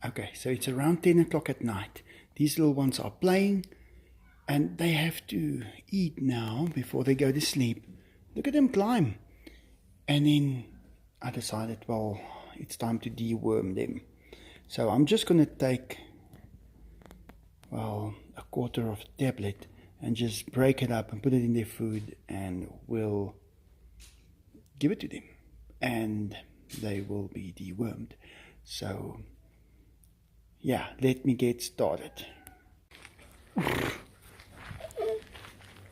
Okay, so it's around 10 o'clock at night. These little ones are playing and they have to eat now before they go to sleep. Look at them climb. And then I decided, well, it's time to deworm them. So I'm just going to take, well, a quarter of a tablet and just break it up and put it in their food, and we'll give it to them. And they will be dewormed. So, yeah, let me get started.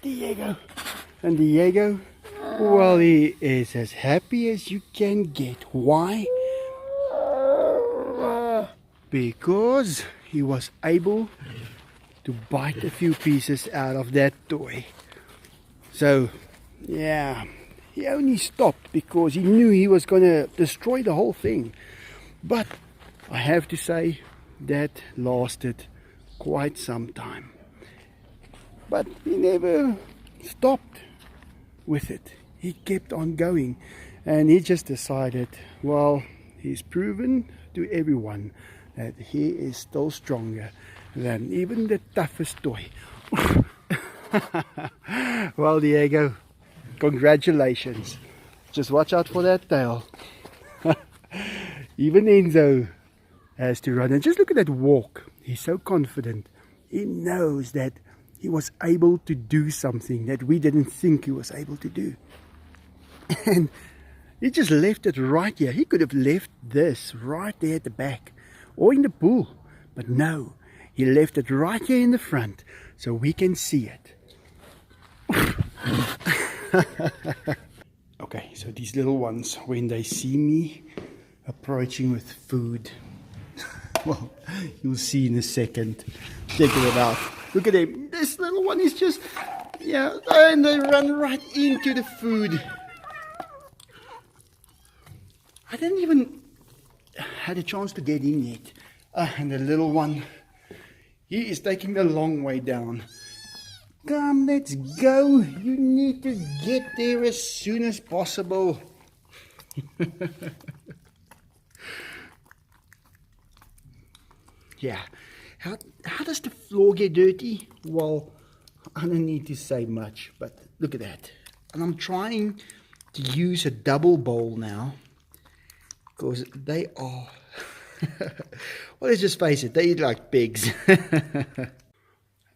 Diego. And Diego, well, he is as happy as you can get. Why? Because he was able to bite a few pieces out of that toy. So, yeah, he only stopped because he knew he was going to destroy the whole thing. But I have to say that lasted quite some time. But he never stopped with it. He kept on going, and he just decided, well, he's proven to everyone that he is still stronger than even the toughest toy. Well, Diego, congratulations. Just watch out for that tail. Even Enzo has to run. And just look at that walk. He's so confident. He knows that he was able to do something that we didn't think he was able to do. And he just left it right here. He could have left this right there at the back or in the pool. But no, he left it right here in the front so we can see it. Okay, so these little ones, when they see me approaching with food, well, you'll see in a second. Check it out. Look at him. This little one is just, yeah, and they run right into the food. I didn't even had a chance to get in yet. And the little one, he is taking the long way down. Come, let's go. You need to get there as soon as possible. Yeah. How does the floor get dirty? Well, I don't need to say much, but look at that. And I'm trying to use a double bowl now, because they are, well, let's just face it, they eat like pigs.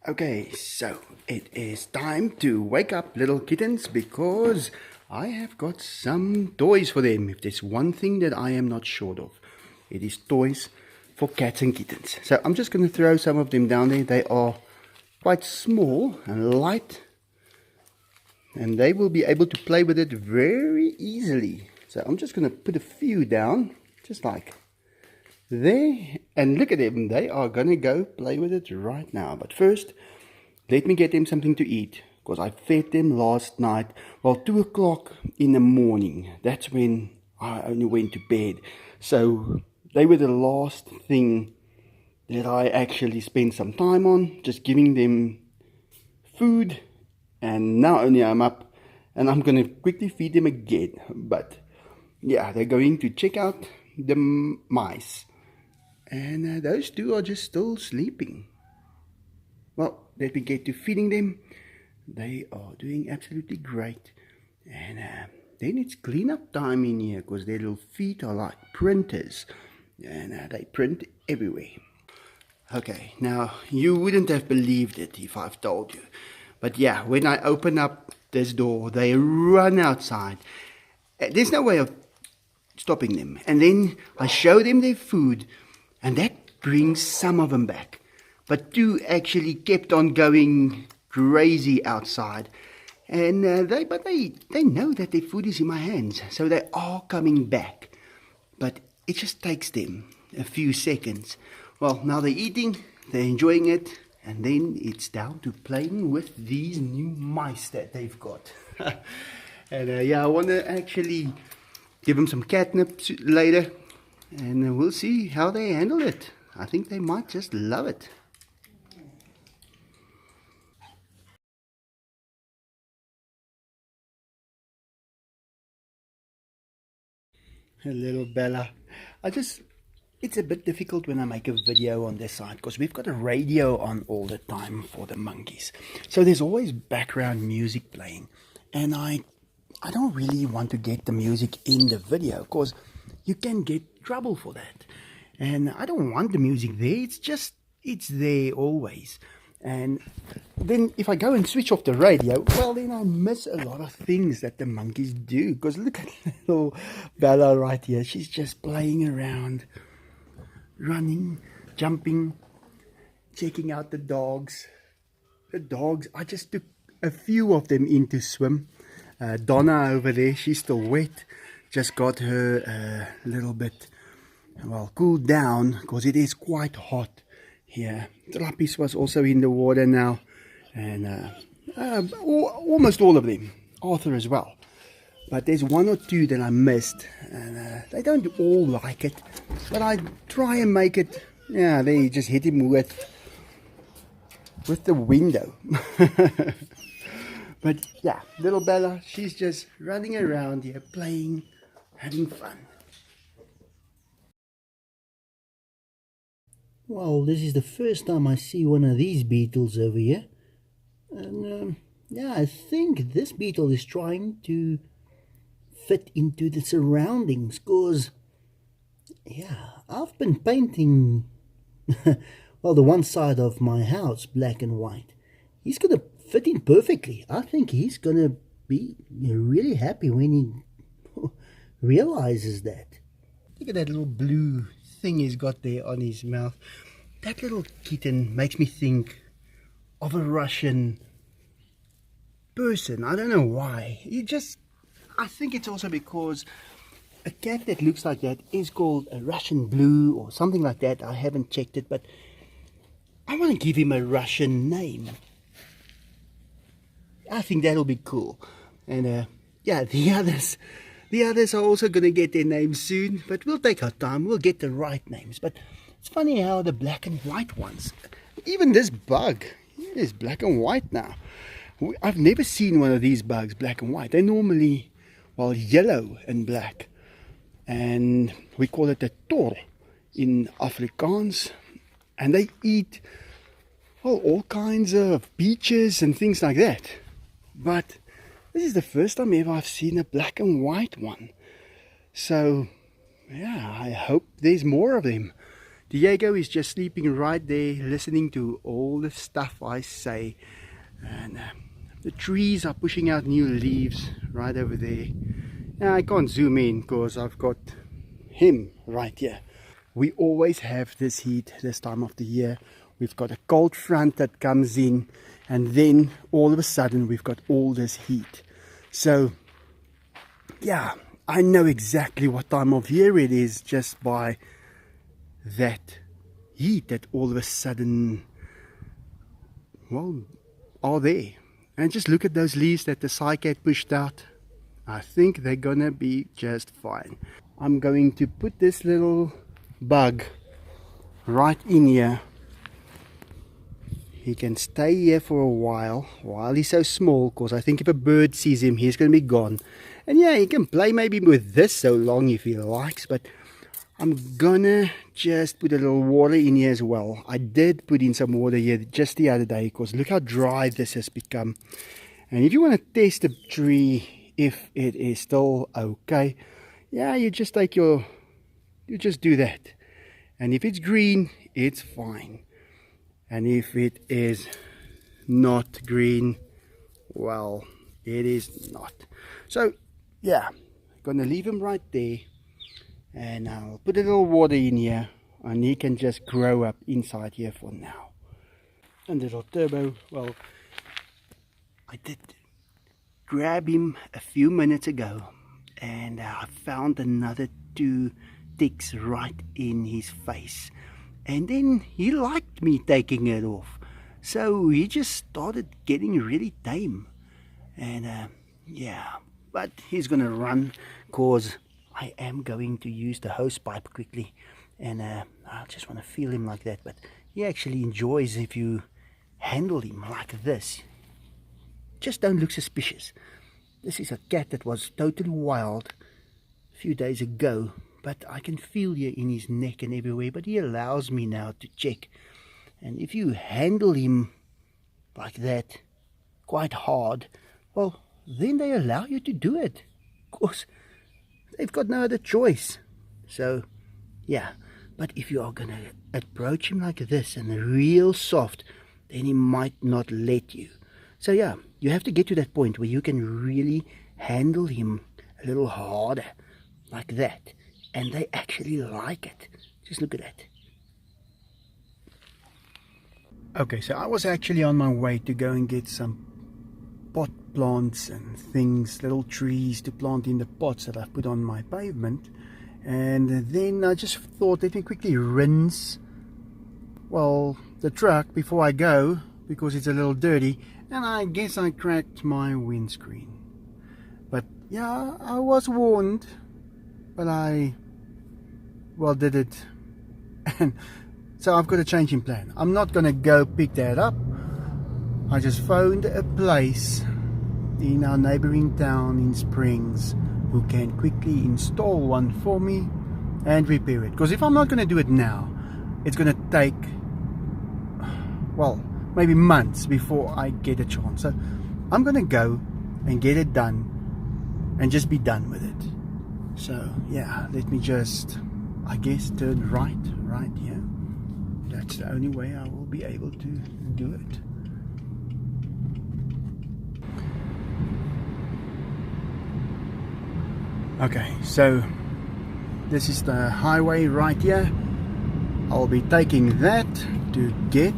Okay, so it is time to wake up little kittens, because I have got some toys for them. If there's one thing that I am not short of, it is toys for cats and kittens. So I'm just going to throw some of them down there. They are quite small and light, and they will be able to play with it very easily. So I'm just going to put a few down, just like there, and look at them. They are going to go play with it right now. But first, let me get them something to eat, because I fed them last night, well, 2 o'clock in the morning. That's when I only went to bed. So they were the last thing that I actually spent some time on, just giving them food. And now only I'm up, and I'm going to quickly feed them again. But yeah, they're going to check out the mice. And those two are just still sleeping. Well, let me get to feeding them. They are doing absolutely great. And then it's cleanup time in here, because their little feet are like printers. And they print everywhere. Okay, now you wouldn't have believed it if I've told you. But yeah, when I open up this door, they run outside. There's no way of stopping them. And then I show them their food, and that brings some of them back. But two actually kept on going crazy outside. And they know that their food is in my hands, so they are coming back. But it just takes them a few seconds. Well, now they're eating, they're enjoying it, and then it's down to playing with these new mice that they've got. And yeah, I want to actually give them some catnip later, and we'll see how they handle it. I think they might just love it. Little Bella. I just It's a bit difficult when I make a video on this side because we've got a radio on all the time for the monkeys. So there's always background music playing. And I don't really want to get the music in the video because you can get trouble for that. And I don't want the music there. It's there always. And then if I go and switch off the radio, well, then I miss a lot of things that the monkeys do. Because look at little Bella right here. She's just playing around, running, jumping, checking out the dogs. The dogs, I just took a few of them in to swim. Donna over there, she's still wet. Just got her a little bit, well, cooled down because it is quite hot here. Trappies was also in the water now. And almost all of them. Arthur as well. But there's one or two that I missed. And they don't all like it. But I try and make it. Yeah, they just hit him with the window. But yeah, little Bella, she's just running around here, playing, having fun. Well, this is the first time I see one of these beetles over here. And yeah, I think this beetle is trying to fit into the surroundings because, yeah, I've been painting, well, the one side of my house black and white. He's going to fit in perfectly. I think he's going to be really happy when he realizes that. Look at that little blue thing he's got there on his mouth. That little kitten makes me think of a Russian person. I don't know why. I think it's also because a cat that looks like that is called a Russian blue or something like that. I haven't checked it, but I want to give him a Russian name. I think that'll be cool. And yeah, the others are also going to get their names soon, but we'll take our time. We'll get the right names. But it's funny how the black and white ones, even this bug is black and white now. I've never seen one of these bugs black and white. They're normally, well, yellow and black. And we call it a tor in Afrikaans. And they eat, well, all kinds of peaches and things like that. But this is the first time ever I've seen a black and white one. So, yeah, I hope there's more of them. Diego is just sleeping right there, listening to all the stuff I say. And the trees are pushing out new leaves right over there. Now, I can't zoom in because I've got him right here. We always have this heat this time of the year. We've got a cold front that comes in, and then all of a sudden we've got all this heat. So yeah, I know exactly what time of year it is just by that heat that all of a sudden, well, are there. And just look at those leaves that the cycad pushed out. I think they're gonna be just fine. I'm going to put this little bug right in here. He can stay here for a while he's so small, because I think if a bird sees him, he's going to be gone. And yeah, he can play maybe with this so long if he likes, but I'm gonna just put a little water in here as well. I did put in some water here just the other day, because look how dry this has become. And if you want to test a tree if it is still okay, yeah, you just do that. And if it's green, it's fine. And if it is not green, well, it is not. So yeah, gonna leave him right there, and I'll put a little water in here, and he can just grow up inside here for now. And little Turbo, well, I did grab him a few minutes ago, and I found another 2 ticks right in his face. And then he liked me taking it off. So he just started getting really tame. And yeah, but he's going to run, because I am going to use the hose pipe quickly. And I just want to feel him like that. But he actually enjoys if you handle him like this. Just don't look suspicious. This is a cat that was totally wild a few days ago. but I can feel you in his neck and everywhere, but he allows me now to check. And if you handle him like that, quite hard, well, then they allow you to do it. Of course, they've got no other choice. So, yeah. But if you are going to approach him like this and real soft, then he might not let you. So, yeah, you have to get to that point where you can really handle him a little harder, like that. And they actually like it. Just look at that. Okay, so I was actually on my way to go and get some pot plants and things, little trees to plant in the pots that I've put on my pavement. And then I just thought, let me quickly rinse, well, the truck before I go, because it's a little dirty. And I guess I cracked my windscreen. But yeah, I was warned, but I, well, did it. And so I've got a change in plan. I'm not going to go pick that up. I just phoned a place in our neighboring town in Springs who can quickly install one for me and repair it. Because if I'm not going to do it now, it's going to take, well, maybe months before I get a chance. So I'm going to go and get it done and just be done with it. So yeah, let me just, I guess, turn right here. That's the only way I will be able to do it. Okay, so this is the highway right here. I'll be taking that to get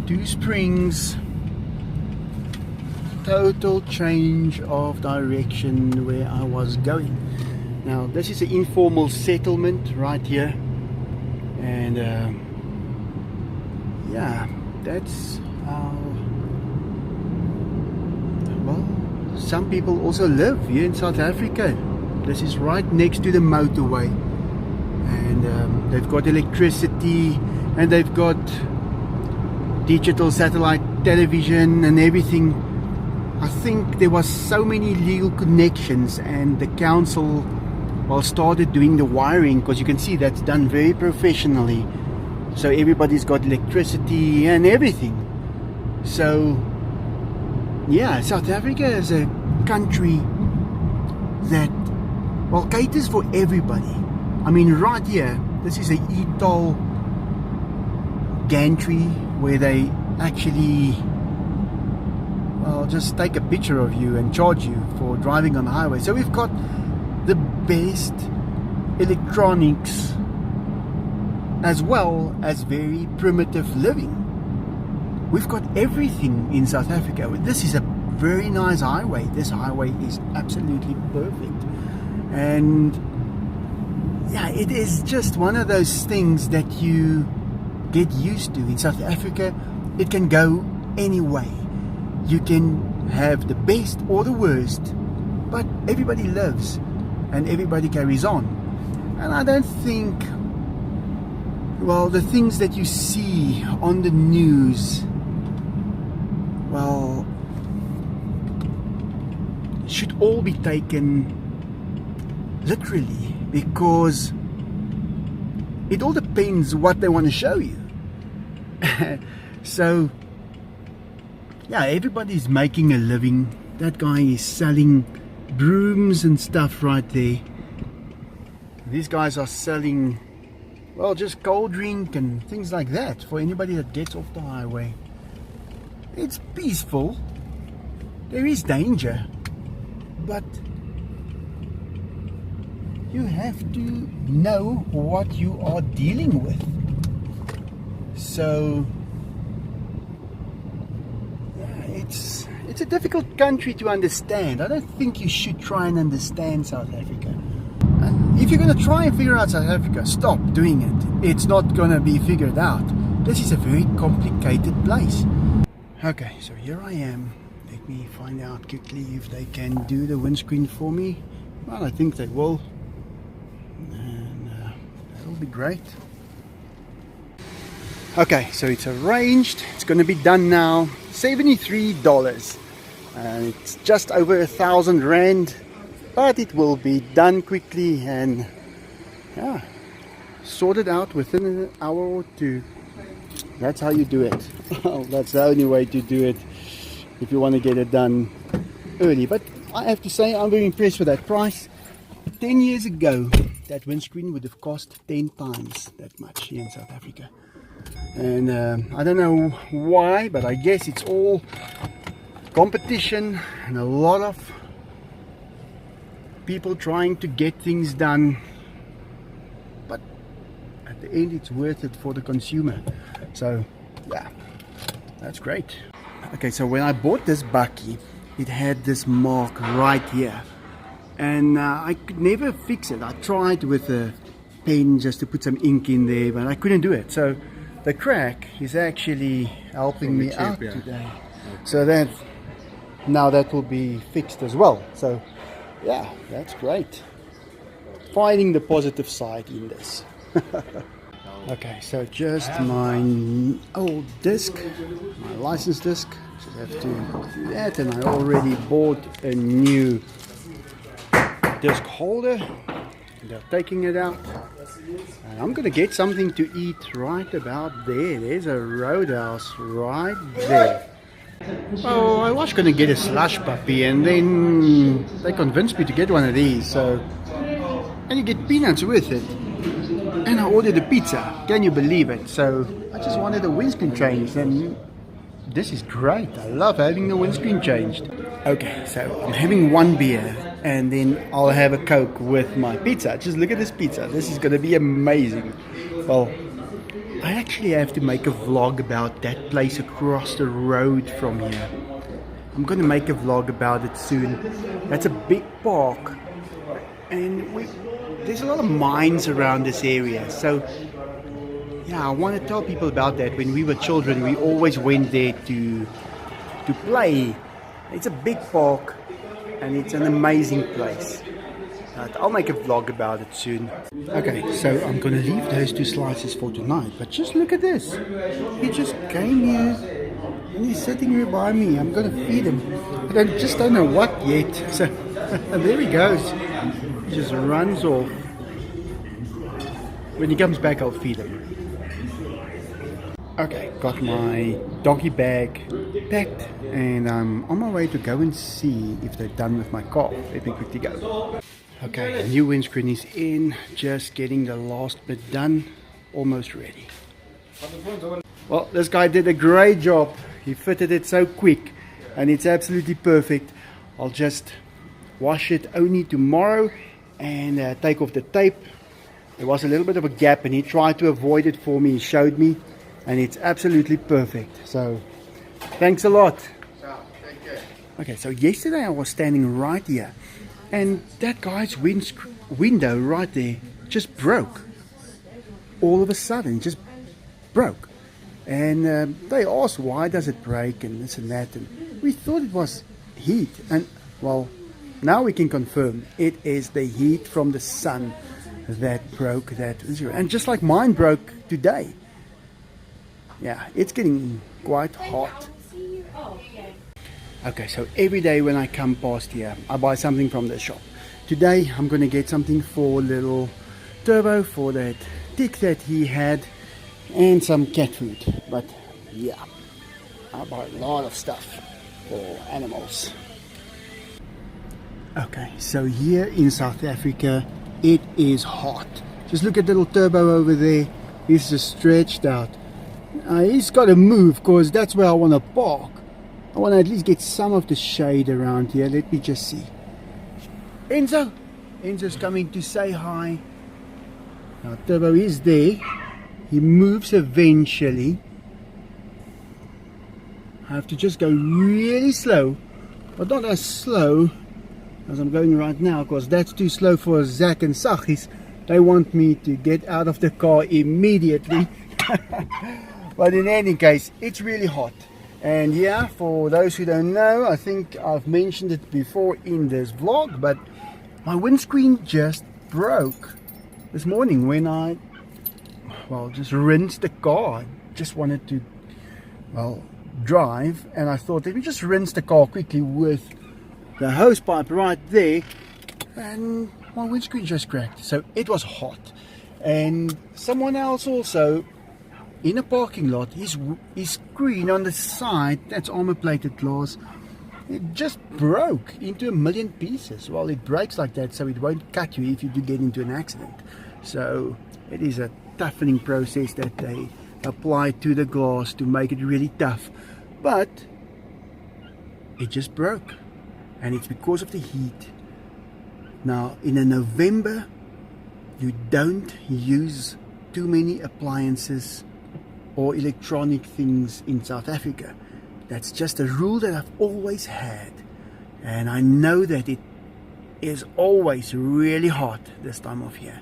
to Springs. Total change of direction where I was going. Now this is an informal settlement right here, and yeah, that's how, well, some people also live here in South Africa. This is right next to the motorway, and they've got electricity, and they've got digital satellite television and everything. I think there was so many legal connections, and the council, well, started doing the wiring, because you can see that's done very professionally. So everybody's got electricity and everything. So yeah, South Africa is a country that, well, caters for everybody. I mean, right here, this is a e-toll gantry where they actually, well, just take a picture of you and charge you for driving on the highway. So we've got the best electronics as well as very primitive living. We've got everything in South Africa. This is a very nice highway. This highway is absolutely perfect. And yeah, it is just one of those things that you get used to. In South Africa, it can go any way. You can have the best or the worst, but everybody lives and everybody carries on. And I don't think, well, the things that you see on the news, well, should all be taken literally, because it all depends what they want to show you. So yeah, everybody's making a living. That guy is selling brooms and stuff right there. These guys are selling, well, just cold drink and things like that for anybody that gets off the highway. It's peaceful. There is danger, but you have to know what you are dealing with. So yeah, it's a difficult country to understand. I don't think you should try and understand South Africa. And if you're going to try and figure out South Africa, stop doing it. It's not going to be figured out. This is a very complicated place. Okay, so here I am. Let me find out quickly if they can do the windscreen for me. Well, I think they will. And that'll be great. Okay, so it's arranged. It's going to be done now. $73. It's just over 1,000 rand. but it will be done quickly and yeah, sorted out within an hour or two. That's how you do it. That's the only way to do it if you want to get it done early. But I have to say, I'm very impressed with that price. 10 years ago, that windscreen would have cost 10 times that much here in South Africa. And I don't know why, but I guess it's all competition and a lot of people trying to get things done. But at the end, it's worth it for the consumer. So yeah, that's great. Okay, so when I bought this bakkie, it had this mark right here, and I could never fix it. I tried with a pen just to put some ink in there, but I couldn't do it. So the crack is actually helping me out today. So that now that will be fixed as well. So yeah, that's great. Finding the positive side in this. Okay, so just my old disc, my license disc. Just have to do that, and I already bought a new disc holder. They're taking it out, and I'm gonna get something to eat right about there. There's a Roadhouse right there. Oh, I was gonna get a slush puppy, and then they convinced me to get one of these. So, and you get peanuts with it. And I ordered a pizza. Can you believe it? So I just wanted a windscreen changed, and this is great. I love having the windscreen changed. Okay, so I'm having one beer, and then I'll have a Coke with my pizza. Just look at this pizza. This is going to be amazing. Well, I actually have to make a vlog about that place across the road from here. I'm going to make a vlog about it soon. That's a big park, and there's a lot of mines around this area. So yeah, I want to tell people about that. When we were children, we always went there to play. It's a big park, and it's an amazing place. I'll make a vlog about it soon. Okay, so I'm going to leave those 2 slices for tonight. But just look at this. He just came here, and he's sitting here by me. I'm going to feed him. But I just don't know what yet. So there he goes. He just runs off. When he comes back, I'll feed him. Okay, got my doggy bag packed, and I'm on my way to go and see if they're done with my car. Let me quickly go. Okay, new windscreen is in, just getting the last bit done, almost ready. Well, this guy did a great job. He fitted it so quick, and it's absolutely perfect. I'll just wash it only tomorrow and take off the tape. There was a little bit of a gap, and he tried to avoid it for me. He showed me, and it's absolutely perfect. So thanks a lot. Okay, so yesterday I was standing right here, and that guy's window right there just broke. All of a sudden, just broke. And they asked, why does it break, and this and that, and we thought it was heat. And well, now we can confirm it is the heat from the sun that broke that. And just like mine broke today. Yeah, it's getting quite hot. Okay, so every day when I come past here, I buy something from the shop. Today I'm going to get something for little Turbo for that tick that he had, and some cat food. But yeah, I buy a lot of stuff for animals. Okay, so here in South Africa, it is hot. Just look at little Turbo over there. He's just stretched out. He's got to move, because that's where I want to park. I want to at least get some of the shade around here. Let me just see. Enzo's coming to say hi. Now Turbo is there. He moves eventually. I have to just go really slow, but not as slow as I'm going right now, because that's too slow for Zach and Sachis. They want me to get out of the car immediately. But in any case, it's really hot. And yeah, for those who don't know, I think I've mentioned it before in this vlog, but my windscreen just broke this morning when I, well, just rinsed the car. I just wanted to, well, drive, and I thought, let me just rinse the car quickly with the hose pipe right there, and my windscreen just cracked. So it was hot. And someone else also in a parking lot, his screen on the side, that's armor plated glass, it just broke into a million pieces. Well, it breaks like that so it won't cut you if you do get into an accident. So it is a toughening process that they apply to the glass to make it really tough. But it just broke, and it's because of the heat. Now in a November, you don't use too many appliances or electronic things in South Africa. That's just a rule that I've always had, and I know that it is always really hot this time of year.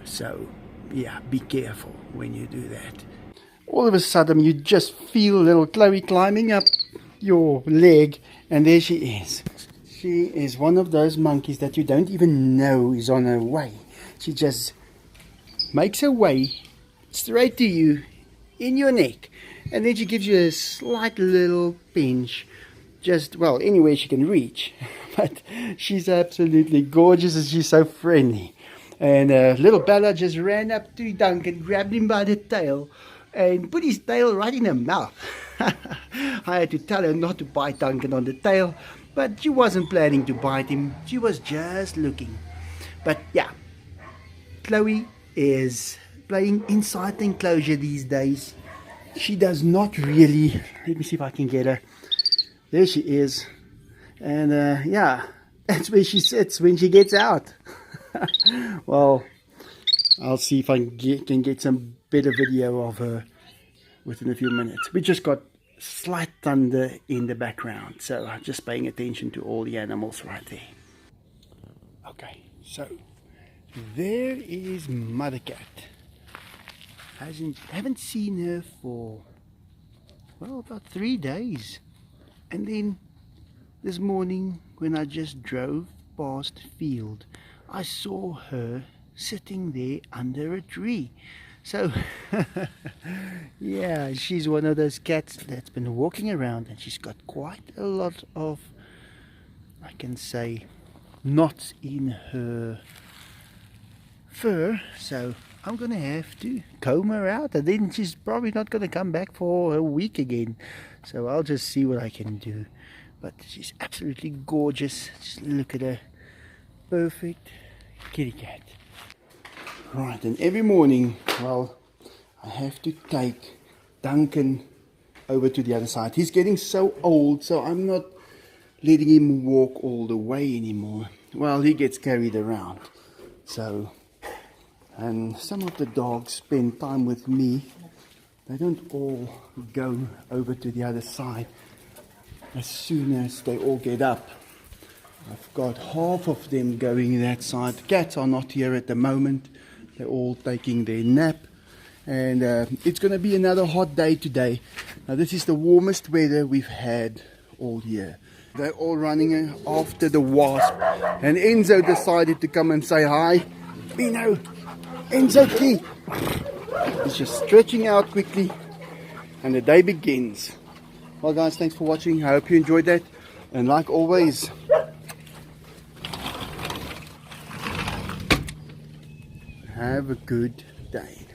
So yeah, be careful when you do that. All of a sudden you just feel little Chloe climbing up your leg, and there she is. She is one of those monkeys that you don't even know is on her way. She just makes her way straight to you in your neck, and then she gives you a slight little pinch, just, well, anywhere she can reach. But she's absolutely gorgeous, and she's so friendly. And little Bella just ran up to Duncan, grabbed him by the tail, and put his tail right in her mouth. I had to tell her not to bite Duncan on the tail, but she wasn't planning to bite him. She was just looking. But yeah, Chloe is playing inside the enclosure these days. She does not really, let me see if I can get her. There she is. And yeah, that's where she sits when she gets out. Well, I'll see if I can get some better video of her within a few minutes. We just got slight thunder in the background, so I'm just paying attention to all the animals right there. Okay, so there is Mother Cat. Haven't seen her for, well, about 3 days. And then this morning when I just drove past the field, I saw her sitting there under a tree. So yeah, she's one of those cats that's been walking around, and she's got quite a lot of, I can say, knots in her fur. So I'm gonna have to comb her out, and then she's probably not gonna come back for a week again. So I'll just see what I can do. But she's absolutely gorgeous. Just look at her. Perfect kitty cat. Right, and every morning, well, I have to take Duncan over to the other side. He's getting so old, so I'm not letting him walk all the way anymore. Well, he gets carried around. So, and some of the dogs spend time with me. They don't all go over to the other side as soon as they all get up. I've got half of them going that side. The cats are not here at the moment. They're all taking their nap. And it's going to be another hot day today. Now this is the warmest weather we've had all year. They're all running after the wasp. And Enzo decided to come and say hi. Pino, Enzo Key. He's just stretching out quickly. And the day begins. Well guys, thanks for watching. I hope you enjoyed that. And like always, have a good day.